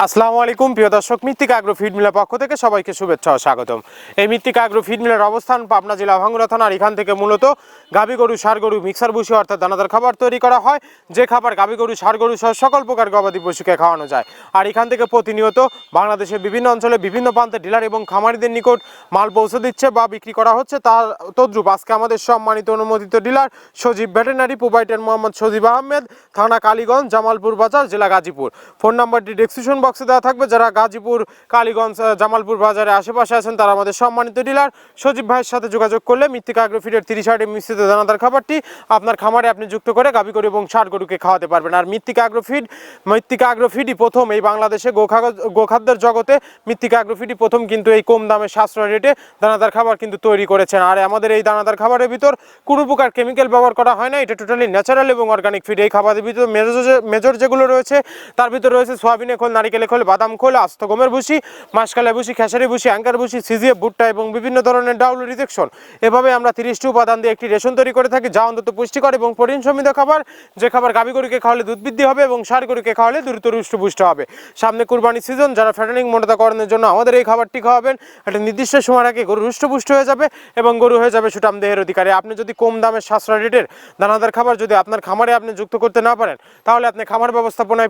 আসসালামু আলাইকুম প্রিয় দর্শক, মৃত্তিকা আগ্রো ফিড মিলের পক্ষ থেকে সবাইকে শুভেচ্ছা ও স্বাগতম। এই মৃত্তিকা আগ্রো ফিড মিলের অবস্থান পাবনা জেলা ভাঙ্গুড়া থানার। এখান থেকে মূলত গাভী গরু, ষাঁড় গরু, মিক্সার ভুসি অর্থাৎ দানাদার খাবার তৈরি করা হয়, যে খাবার গাভী গরু, ষাঁড় গরু সহ সকল প্রকার গবাদি পশুকে খাওয়ানো যায়। আর এখান থেকে প্রতিনিয়ত বাংলাদেশের বিভিন্ন অঞ্চলে বিভিন্ন প্রান্তে ডিলার এবং খামারিদের নিকট মাল পৌঁছে দিচ্ছে বা বিক্রি করা হচ্ছে। তার তদ্রুপ আজকে আমাদের সম্মানিত অনুমোদিত ডিলার সজীব ভেটেরিনারি প্রোভাইডার মোহাম্মদ সজীব আহমেদ, থানা কালীগঞ্জ, জামালপুর বাজার, জেলা গাজীপুর। ফোন নাম্বারটি ডেসক্রিপশন বক্সে দেওয়া থাকবে। যারা গাজীপুর, কালীগঞ্জ, জামালপুর বাজারে আশেপাশে আছেন তারা আমাদের সম্মানিত ডিলার সজীব ভাইয়ের সাথে যোগাযোগ করলে মৃত্তিকা আগ্রো ফিডের 30 আইটেম মিশ্রিত দানাদার খাবারটি আপনার খামারে আপনি যুক্ত করে গাভী গরু এবং ষাঁড় গরুকে খাওয়াতে পারবেন। আর মৃত্তিকা আগ্রো ফিডই প্রথম এই বাংলাদেশে গোখাদ্যের জগতে মৃত্তিকা আগ্রো ফিডই প্রথম কিন্তু এই কম দামে সাশ্রয় রেটে দানাদার খাবার কিন্তু তৈরি করেছেন। আর আমাদের এই দানাদার খাবারের ভিতর কোনো প্রকার কেমিক্যাল ব্যবহার করা হয় না। এটা টোটালি ন্যাচারাল এবং অর্গানিক ফিড। এই খাবারের ভিতর মেজর যেগুলো রয়েছে তার ভিতরে রয়েছে সোয়াবিনের খোল, নারিকেলের খোল, বাদাম খোল, আস্ত গমের ভুসি, মাসকালাই ভুসি, খেসারি ভুসি, অ্যাঙ্কার ভুসি, সিজিএফ, ভুট্টা এবং বিভিন্ন ধরনের ডাউল রিজেকশন। এভাবে আমরা 30টি উপাদান দিয়ে একটি রেশন তৈরি করে থাকি, যা অন্তত পুষ্টিকর এবং প্রোটিন সমৃদ্ধ খাবার। যে খাবার গাভী গরুকে খাওয়ালে দুধ বৃদ্ধি হবে এবং ষাঁড় গরুকে খাওয়ালে দ্রুত হৃষ্টপুষ্ট হবে। সামনে কুরবানির সিজন, যারা ফ্যাটেনিং মোটাতাকরণের জন্য আমাদের এই খাবারটি খাওয়াবেন, একটা নির্দিষ্ট সময় আগে গরু হৃষ্টপুষ্ট হয়ে যাবে এবং গরু হয়ে যাবে সুঠাম দেহের অধিকারী। আপনি যদি কম দামের সাশ্রয় রেটের দানাদার খাবার যদি আপনার খামারে আপনি যুক্ত করতে না পারেন, তাহলে আপনি খামার ব্যবস্থাপনায়